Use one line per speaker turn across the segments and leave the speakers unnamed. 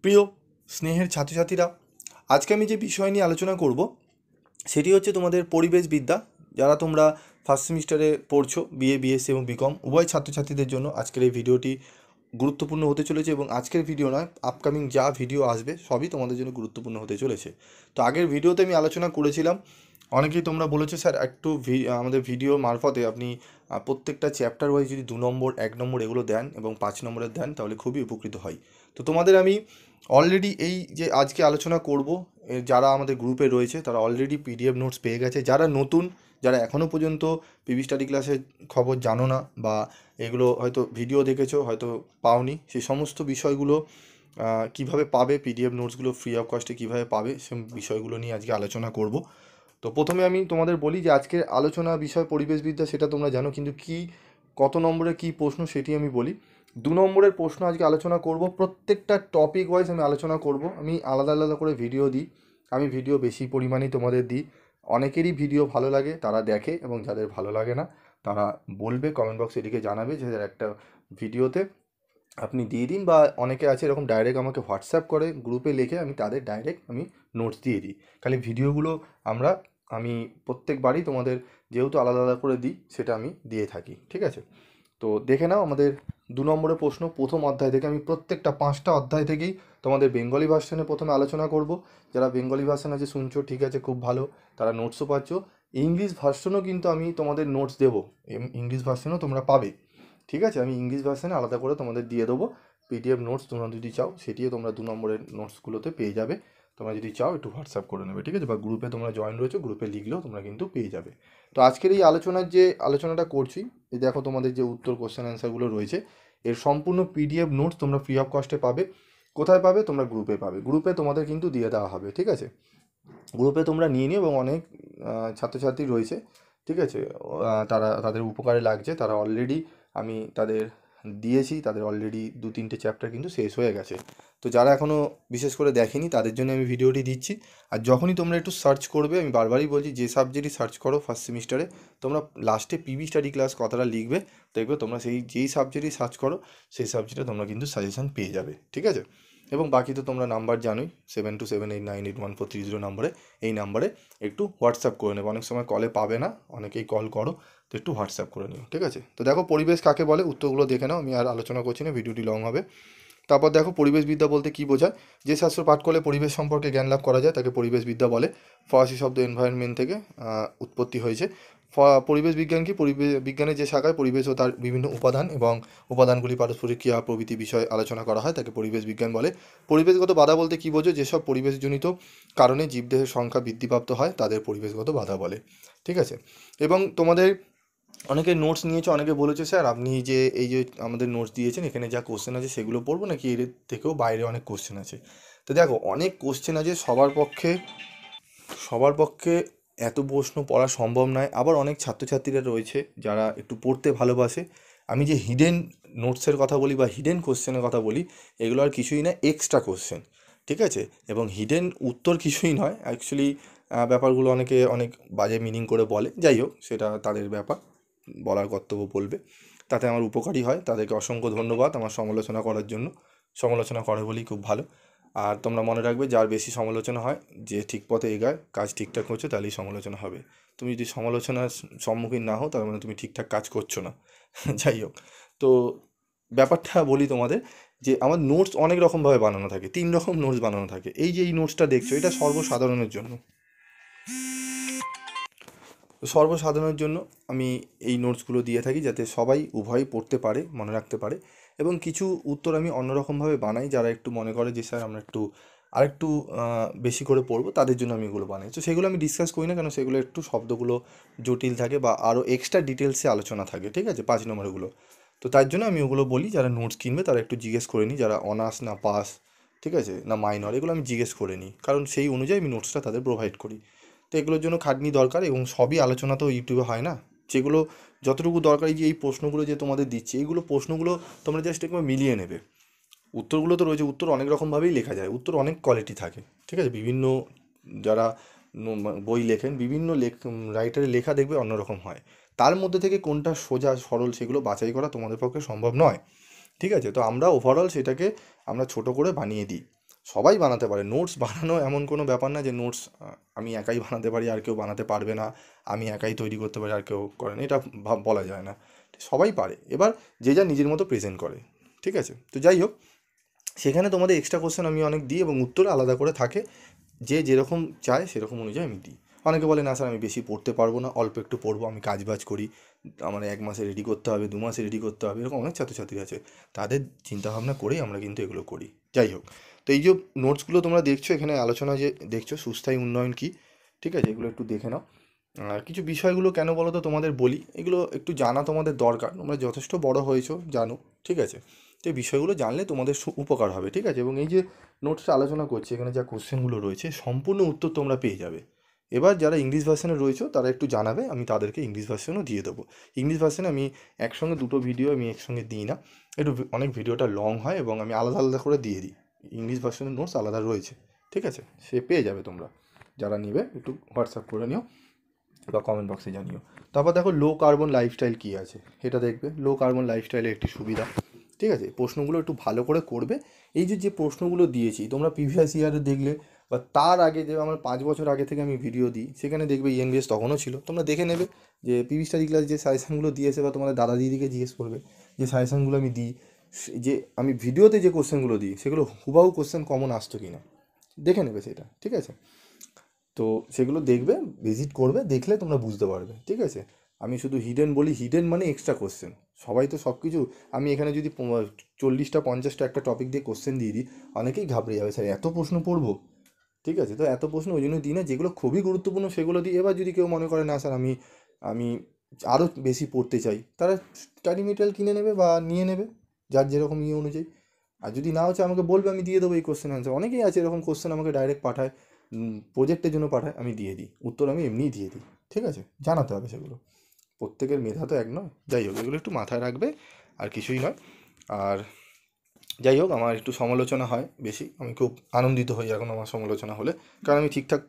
প্রিয় স্নেহের ছাত্রছাত্রীরা, আজকে আমি যে বিষয় নিয়ে আলোচনা করব সেটি হচ্ছে তোমাদের পরিবেশবিদ্যা। যারা তোমরা ফার্স্ট সেমিস্টারে পড়ছো, বিএ, বিএসসি এবং বিকম উভয় ছাত্রছাত্রীদের জন্য আজকের এই ভিডিওটি গুরুত্বপূর্ণ হতে চলেছে। এবং আজকের ভিডিও নয়, আপকামিং যা ভিডিও আসবে সবই তোমাদের জন্য গুরুত্বপূর্ণ হতে চলেছে। তো আগের ভিডিওতে আমি আলোচনা করেছিলাম, অনেকেই তোমরা বলেছো স্যার একটু আমাদের ভিডিও মারফতে আপনি প্রত্যেকটা চ্যাপ্টার ওয়াইজ যদি 2 নম্বর, 1 নম্বর এগুলো দেন এবং 5 নম্বরের দেন তাহলে খুবই উপকৃত হয়। তো তোমাদের আমি অলরেডি এই যে আজকে আলোচনা করব, যারা আমাদের গ্রুপে রয়েছে তারা অলরেডি পিডিএফ নোটস পেয়ে গেছে। যারা নতুন, যারা এখনও পর্যন্ত পিভি স্টাডি ক্লাসের খবর জানো না বা এগুলো হয়তো ভিডিও দেখেছো হয়তো পাওনি, সেই সমস্ত বিষয়গুলো কিভাবে পাবে, পিডিএফ নোটসগুলো ফ্রি অফ কস্টে কীভাবে পাবে, সে বিষয়গুলো নিয়ে আজকে আলোচনা করব। তো প্রথমে আমি তোমাদের বলি যে আজকের আলোচনা বিষয় পরিবেশবিদ্যা, সেটা তোমরা জানো, কিন্তু কি কত নম্বরে কি প্রশ্ন সেটি আমি বলি। 2 নম্বরের প্রশ্ন আজকে আলোচনা করব। প্রত্যেকটা টপিক ওয়াইজ আমি আলোচনা করব। আমি আলাদা আলাদা করে ভিডিও দিই, আমি ভিডিও বেশি পরিমাণেই তোমাদের দিই। অনেকেরই ভিডিও ভালো লাগে, তারা দেখে, এবং যাদের ভালো লাগে না তারা বলবে, কমেন্ট বক্সে এদিকে জানাবে যে একটা ভিডিওতে আপনি দিয়ে দিন। বা অনেকে আছে এরকম ডাইরেক্ট আমাকে হোয়াটসঅ্যাপ করে গ্রুপে লিখে, আমি তাদের ডাইরেক্ট আমি নোটস দিয়ে দিই। খালি ভিডিওগুলো আমি প্রত্যেকবারই তোমাদের যেহেতু আলাদা আলাদা করে দিই, সেটা আমি দিয়ে থাকি, ঠিক আছে? তো দেখে নাও আমাদের 2 নম্বরের প্রশ্ন, প্রথম অধ্যায় থেকে। আমি প্রত্যেকটা 5টা অধ্যায় থেকেই তোমাদের বেঙ্গলি ভার্সনে প্রথমে আলোচনা করব। যারা বেঙ্গলি ভার্সন আছে শুনছো, ঠিক আছে, খুব ভালো, তারা নোটসও পাচ্ছ। ইংলিশ ভার্সনও কিন্তু আমি তোমাদের নোটস দেবো, ইংলিশ ভার্সনও তোমরা পাবে, ঠিক আছে? আমি ইংলিশ ভার্সনে আলাদা করে তোমাদের দিয়ে দেবো পিডিএফ নোটস। তোমরা যদি চাও সেটিও তোমরা 2 নম্বরের নোটসগুলোতে পেয়ে যাবে। তোমরা যদি চাও একটু হোয়াটসঅ্যাপ করে নেবে, ঠিক আছে? বা গ্রুপে তোমরা জয়েন রয়েছো, গ্রুপে লিখলেও তোমরা কিন্তু পেয়ে যাবে। তো আজকের এই আলোচনার যে আলোচনাটা করছি, এই দেখো তোমাদের যে উত্তর, কোশ্চেন অ্যান্সারগুলো রয়েছে, এর সম্পূর্ণ পিডিএফ নোটস তোমরা ফ্রি অফ কস্টে পাবে। কোথায় পাবে? তোমরা গ্রুপে পাবে। গ্রুপে তোমাদের কিন্তু দিয়ে দেওয়া হবে, ঠিক আছে? গ্রুপে তোমরা নিয়ে নিও, এবং অনেক ছাত্রছাত্রী রয়েছে, ঠিক আছে, তাদের উপকারে লাগছে, তারা অলরেডি আমি তাদের দিয়েছি, তাদের অলরেডি 2-3টে চ্যাপ্টার কিন্তু শেষ হয়ে গেছে। তো যারা এখনও বিশেষ করে দেখেনি তাদের জন্য আমি ভিডিওটি দিচ্ছি। আর যখনই তোমরা একটু সার্চ করবে, আমি বারবারই বলছি, যে সাবজেক্টই সার্চ করো ফার্স্ট সেমিস্টারে, তোমরা লাস্টে পিভি স্টাডি ক্লাস কথাটা লিখবে, দেখবে তোমরা যেই সাবজেক্টই সার্চ করো সেই সাবজেক্টে তোমরা কিন্তু সাজেশন পেয়ে যাবে, ঠিক আছে? এবং বাকি তো তোমরা নাম্বার জানোই, 7278981430 নম্বরে, এই নাম্বারে একটু হোয়াটসঅ্যাপ করে নেবে। অনেক সময় কলে পাবে না, অনেকেই কল করো, তো একটু হোয়াটসঅ্যাপ করে নিও, ঠিক আছে? তো দেখো পরিবেশ কাকে বলে, উত্তরগুলো দেখে নাও, আমি আর আলোচনা করছি না, ভিডিওটি লং হবে। তারপর দেখো পরিবেশবিদ্যা বলতে কী বোঝায়। যে শাস্ত্র পাঠ করলে পরিবেশ সম্পর্কে জ্ঞান লাভ করা যায় তাকে পরিবেশবিদ্যা বলে। ফরাসি শব্দ এনভায়রনমেন্ট থেকে উৎপত্তি হয়েছে। পরিবেশ বিজ্ঞান কি? পরিবেশ বিজ্ঞানের যে শাখায় পরিবেশ ও তার বিভিন্ন উপাদান এবং উপাদানগুলি পারস্পরিক ক্রিয়া প্রভৃতি বিষয়ে আলোচনা করা হয় তাকে পরিবেশ বিজ্ঞান বলে। পরিবেশগত বাধা বলতে কী বোঝো? যেসব পরিবেশজনিত কারণে জীবদেহের সংখ্যা বৃদ্ধিপ্রাপ্ত হয় তাদের পরিবেশগত বাধা বলে, ঠিক আছে? এবং তোমাদের অনেকে নোটস নিয়েছে, অনেকে বলেছে স্যার আপনি যে এই যে আমাদের নোটস দিয়েছেন এখানে যা কোশ্চেন আছে সেগুলো পড়বো, নাকি এর থেকেও বাইরে অনেক কোশ্চেন আছে? তো দেখো, অনেক কোশ্চেন আছে, সবার পক্ষে এত প্রশ্ন পড়া সম্ভব নয়। আবার অনেক ছাত্রছাত্রীরা রয়েছে যারা একটু পড়তে ভালোবাসে। আমি যে হিডেন নোটসের কথা বলি বা হিডেন কোশ্চেনের কথা বলি, এগুলো আর কিছুই না, এক্সট্রা কোশ্চেন, ঠিক আছে? এবং হিডেন উত্তর কিছুই নয় অ্যাকচুয়ালি। ব্যাপারগুলো অনেকে অনেক বাজে মিনিং করে বলে, যাই হোক সেটা তাদের ব্যাপার, বলার কর্তব্য বলবে, তাতে আমার উপকারই হয়। তাদেরকে অসংখ্য ধন্যবাদ আমার সমালোচনা করার জন্য। সমালোচনা করে বলেই খুব ভালো। আর তোমরা মনে রাখবে, যার বেশি সমালোচনা হয়, যে ঠিক পথে এগায়, কাজ ঠিকঠাক করছো, তাহলেই সমালোচনা হবে। তুমি যদি সমালোচনার সম্মুখীন না হও তার মানে তুমি ঠিকঠাক কাজ করছো না। যাই হোক, তো ব্যাপারটা বলি তোমাদের, যে আমার নোটস অনেক রকমভাবে বানানো থাকে, 3 রকম নোটস বানানো থাকে। এই যে এই নোটসটা দেখছো, এটা সর্বসাধারণের জন্য। তো সর্বসাধারণের জন্য আমি এই নোটসগুলো দিয়ে থাকি, যাতে সবাই উভয়ই পড়তে পারে, মনে রাখতে পারে। এবং কিছু উত্তর আমি অন্যরকমভাবে বানাই, যারা একটু মনে করে যে স্যার আমরা আরেকটু বেশি করে পড়বো, তাদের জন্য আমি এগুলো বানাই। তো সেগুলো আমি ডিসকাস করি না, কেন সেগুলো একটু শব্দগুলো জটিল থাকে বা আরও এক্সট্রা ডিটেলসে আলোচনা থাকে, ঠিক আছে, 5 নম্বরগুলো। তো তার জন্য আমি ওগুলো বলি, যারা নোটস কিনবে তারা একটু জিজ্ঞেস করে নিই, যারা অনার্স না পাস, ঠিক আছে, না মাইনর, এগুলো আমি জিজ্ঞেস করে নিই, কারণ সেই অনুযায়ী আমি নোটসটা তাদের প্রোভাইড করি। তো এগুলোর জন্য খাটনি দরকার, এবং সবই আলোচনা তো ইউটিউবে হয় না। যেগুলো যতটুকু দরকারি, যে এই প্রশ্নগুলো যে তোমাদের দিচ্ছি, এইগুলো প্রশ্নগুলো তোমরা জাস্ট একবার মিলিয়ে নেবে। উত্তরগুলো তো রয়েছে, উত্তর অনেক রকমভাবেই লেখা যায়, উত্তর অনেক কোয়ালিটি থাকে, ঠিক আছে? বিভিন্ন যারা বই লেখেন, বিভিন্ন রাইটারের লেখা দেখবে অন্যরকম হয়। তার মধ্যে থেকে কোনটা সোজা সরল সেগুলো বাছাই করা তোমাদের পক্ষে সম্ভব নয়, ঠিক আছে? তো আমরা ওভারঅল সেটাকে আমরা ছোট করে বানিয়ে দিই। সবাই বানাতে পারে। নোটস বানানো এমন কোনো ব্যাপার না যে নোটস আমি একাই বানাতে পারি আর কেউ বানাতে পারবে না, আমি একাই তৈরি করতে পারি আর কেউ করে না, এটা বলা যায় না। সবাই পারে, এবার যে যা নিজের মতো প্রেজেন্ট করে। ঠিক আছে, তো যাই হোক, সেখানে তোমাদের এক্সট্রা কোশ্চেন আমি অনেক দিই এবং উত্তর আলাদা করে থাকে, যে যেরকম চায় সেরকম অনুযায়ী আমি দিই। অনেকে বলে না স্যার আমি বেশি পড়তে পারবো না, অল্প একটু পড়বো, আমি কাজবাজ করি, আমার 1 মাসে রেডি করতে হবে, 2 মাসে রেডি করতে হবে, এরকম অনেক ছাত্রছাত্রী আছে। তাদের চিন্তাভাবনা করেই আমরা কিন্তু এগুলো করি। যাই হোক, তো এই যে নোটসগুলো তোমরা দেখছো এখানে আলোচনা যে দেখছো সুস্থায়ী উন্নয়ন কী, ঠিক আছে, এগুলো একটু দেখে নাও। আর কিছু বিষয়গুলো কেন বলো তো তোমাদের বলি, এগুলো একটু জানা তোমাদের দরকার, তোমরা যথেষ্ট বড় হয়েছো জানো, ঠিক আছে, তো এই বিষয়গুলো জানলে তোমাদের উপকার হবে, ঠিক আছে। এবং এই যে নোটসটা আলোচনা করছি এখানে যা কোশ্চেনগুলো রয়েছে সম্পূর্ণ উত্তর তোমরা পেয়ে যাবে। এবার যারা ইংলিশ ভার্সনে রয়েছে তারা একটু জানাবে, আমি তাদেরকে ইংলিশ ভার্সনও দিয়ে দেবো। ইংলিশ ভার্সনে আমি একসঙ্গে দুটো ভিডিও আমি একসঙ্গে দিই না, একটু অনেক ভিডিওটা লং হয় এবং আমি আলাদা আলাদা করে দিয়ে দিই। ইংলিশ ভার্সনের নোটস আলাদা রয়েছে, ঠিক আছে, সে পেয়ে যাবে তোমরা। যারা নেবে একটু হোয়াটসঅ্যাপ করে নিও বা কমেন্ট বক্সে জানিও। তারপর দেখো লো কার্বন লাইফস্টাইল কী আছে, এটা দেখবে। লো কার্বন লাইফস্টাইলের একটি সুবিধা, ঠিক আছে, প্রশ্নগুলো একটু ভালো করে করবে। এই যে যে প্রশ্নগুলো দিয়েছি তোমরা প্রিভিয়াস ইয়ারে দেখলে বা তার আগে যে আমার 5 বছর আগে থেকে আমি ভিডিও দিই সেখানে দেখবে ইএনভিএস তখনও ছিল, তোমরা দেখে নেবে যে পিভি স্টাডি ক্লাস যে সাজেশানগুলো দিয়েছে, বা তোমাদের দাদা দিদিকে জিজ্ঞেস করবে যে সাজেশানগুলো আমি দিই, যে আমি ভিডিওতে যে কোশ্চেনগুলো দিই সেগুলো হুবাহু কোশ্চেন কমন আসতো কি না দেখে নেবে সেটা, ঠিক আছে। তো সেগুলো দেখবে, ভিজিট করবে, দেখলে তোমরা বুঝতে পারবে, ঠিক আছে। আমি শুধু হিডেন বলি, হিডেন মানে এক্সট্রা কোশ্চেন। সবাই তো সব কিছু, আমি এখানে যদি 40টা 50টা একটা টপিক দিয়ে কোশ্চেন দিয়ে দিই অনেকেই ঘাবড়ে যাবে, স্যার এত প্রশ্ন পড়বো, ঠিক আছে। তো এত প্রশ্ন ওই জন্য দিই না, যেগুলো খুবই গুরুত্বপূর্ণ সেগুলো দিই। এবার যদি কেউ মনে করে না স্যার আমি আমি আরও বেশি পড়তে চাই, তারা স্টাডি মেটেরিয়াল কিনে নেবে বা নিয়ে নেবে, যার যেরকম ইয়ে অনুযায়ী। আর যদি না হচ্ছে আমাকে বলবে, আমি দিয়ে দেবো এই কোশ্চেন অ্যান্সার। অনেকেই আছে এরকম কোশ্চেন আমাকে ডাইরেক্ট পাঠায়, প্রজেক্টের জন্য পাঠায়, আমি দিয়ে দিই, উত্তর আমি এমনিই দিয়ে দিই, ঠিক আছে। জানাতে হবে সেগুলো, প্রত্যেকের মেধা তো এক নয়। যাই হোক, এগুলো একটু মাথায় রাখবে, আর কিছুই নয়। আর যাই হোক, আমার একটু সমালোচনা হয় বেশি, আমি খুব আনন্দিত হই এখন আমার সমালোচনা হলে, কারণ আমি ঠিকঠাক,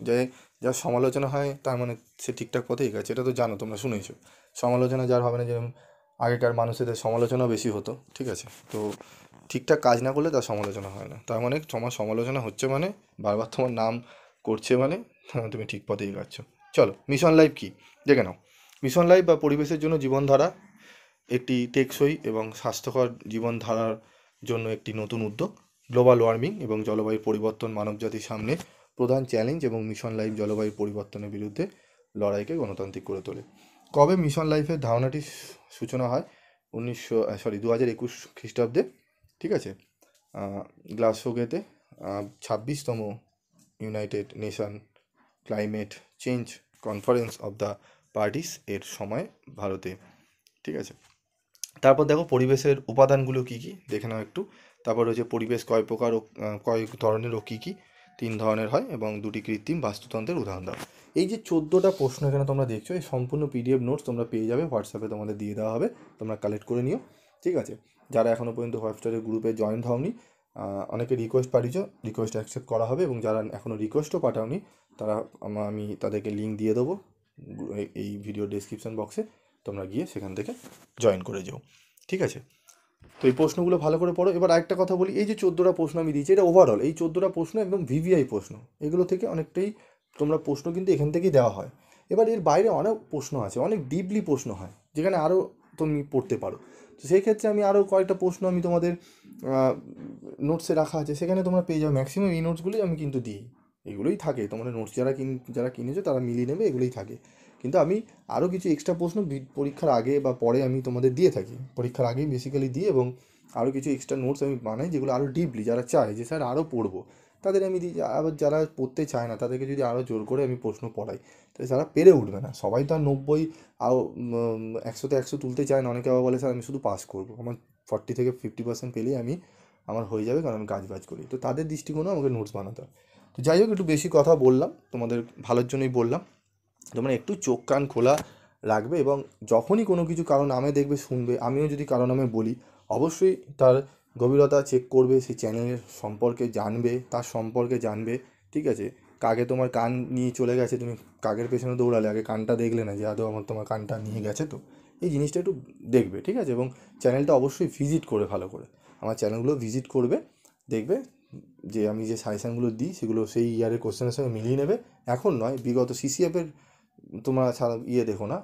যে যার সমালোচনা হয় তার মানে সে ঠিকঠাক পথেই গেছে, এটা তো জানো, তোমরা শুনেছো। সমালোচনা যার হবে না, যেরকম আগেকার মানুষদের সমালোচনা বেশি হতো, ঠিক আছে, তো ঠিকঠাক কাজ না করলে তার সমালোচনা হয় না, তার মানে তোমার সমালোচনা হচ্ছে মানে বারবার তোমার নাম করছে মানে তুমি ঠিক পথে এগাচ্ছ। চলো, মিশন লাইফ কী দেখে নাও। মিশন লাইফ বা পরিবেশের জন্য জীবনধারা একটি টেকসই এবং স্বাস্থ্যকর জীবনধারার জন্য একটি নতুন উদ্যোগ। গ্লোবাল ওয়ার্মিং এবং জলবায়ু পরিবর্তন মানবজাতির সামনে প্রধান চ্যালেঞ্জ, এবং মিশন লাইফ জলবায়ু পরিবর্তনের বিরুদ্ধে লড়াইকে গণতান্ত্রিক করে তোলে। কবে মিশন লাইফের ধারণাটি সূচনা হয়? 2021 খ্রিস্টাব্দে, ঠিক আছে, গ্লাসগোতে 26তম united nation climate change conference of the parties এর সময় ভারতে, ঠিক আছে। তারপর দেখো পরিবেশের উপাদানগুলো কী কী দেখে নাও একটু। তারপর হচ্ছে পরিবেশ কয় প্রকার ও কয় ধরনের ও কী কী? 3 ধরনের হয়, এবং 2টি কৃত্রিম বাস্তুতন্ত্রের উদাহরণ দাও। এই যে 14টা প্রশ্ন এখানে তোমরা দেখছো, এই সম্পূর্ণ পিডিএফ নোটস তোমরা পেয়ে যাবে, হোয়াটসঅ্যাপে তোমাদের দিয়ে দেওয়া হবে, তোমরা কালেক্ট করে নিও, ঠিক আছে। যারা এখনও পর্যন্ত হোয়াটসঅ্যাপের গ্রুপে জয়েন হওনি, অনেকে রিকোয়েস্ট পাঠিয়েছো, রিকোয়েস্ট অ্যাকসেপ্ট করা হবে, এবং যারা এখনও রিকোয়েস্টও পাঠাওনি তারা আমি তাদেরকে লিঙ্ক দিয়ে দেবো এই ভিডিও ডেসক্রিপশন বক্সে, তোমরা গিয়ে সেখান থেকে জয়েন করে যাও, ঠিক আছে। তো এই প্রশ্নগুলো ভালো করে পড়ো। এবার আরেকটা কথা বলি, এই যে 14টা প্রশ্ন আমি দিয়েছি এটা ওভারঅল, এই 14টা প্রশ্ন একদম ভিভিআই প্রশ্ন, এগুলো থেকে অনেকটাই তোমরা প্রশ্ন কিন্তু এখান থেকেই দেওয়া হয়। এবার এর বাইরে অনেক প্রশ্ন আছে, অনেক ডিপলি প্রশ্ন হয় যেখানে আরও তুমি পড়তে পারো। তো সেই ক্ষেত্রে আমি আরও কয়েকটা প্রশ্ন আমি তোমাদের নোটসে রাখা আছে, সেখানে তোমরা পেয়ে যাও। ম্যাক্সিমাম এই নোটসগুলোই আমি কিন্তু দিই, এগুলোই থাকে তোমাদের নোটস, যারা কিনেছো তারা মিলিয়ে নেবে, এগুলোই থাকে। কিন্তু আমি আরও কিছু এক্সট্রা প্রশ্ন পরীক্ষার আগে বা পরে আমি তোমাদের দিয়ে থাকি, পরীক্ষার আগেই বেসিক্যালি দিই, এবং আরও কিছু এক্সট্রা নোটস আমি বানাই যেগুলো আরও ডিপলি, যারা চায় যে স্যার আরও পড়বো তাদের আমি দিই। আবার যারা পড়তে চায় না তাদেরকে যদি আরও জোর করে আমি প্রশ্ন পড়াই তাহলে তারা পেরে উঠবে না। সবাই তো আর 90 100তে 100 তুলতে চায় না, অনেকে আবার বলে স্যার আমি শুধু পাস করবো, আমার 40 থেকে 50% পেলেই আমার হয়ে যাবে, কারণ আমি কাজ করি। তো তাদের দৃষ্টিকোণেও আমাকে নোটস বানাতে হয়। তো যাই হোক, একটু বেশি কথা বললাম, তোমাদের ভালোর জন্যই বললাম। তোমরা একটু চোখ কান খোলা রাখবে, এবং যখনই কোনো কিছু কারো নামে দেখবে শুনবে, আমিও যদি কারো নামে বলি অবশ্যই তার গভীরতা চেক করবে, সেই চ্যানেলের সম্পর্কে জানবে, তার সম্পর্কে জানবে, ঠিক আছে। কাকে তোমার কান নিয়ে চলে গেছে, তুমি কাকের পেছনে দৌড়ালে, আগে কানটা দেখলে না যে আদৌ তোমার কানটা নিয়ে গেছে, তো এই জিনিসটা একটু দেখবে, ঠিক আছে। এবং চ্যানেলটা অবশ্যই ভিজিট করে ভালো করে, আমার চ্যানেলগুলো ভিজিট করবে, দেখবে যে আমি যে সাজেশানগুলো দিই সেগুলো সেই ইয়ারের কোশ্চেনের সঙ্গে মিলিয়ে নেবে। এখন নয়, বিগত সিসিএফের তোমরা ছাড়া দেখো না,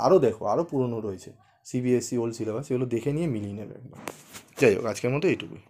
আরও দেখো, আরও পুরনো রয়েছে সিবিএসসি ওল্ড সিলেবাস, সেগুলো দেখে নিয়ে মিলিয়ে নেবে একবার। যাই হোক, আজকের মতো এইটুকুই।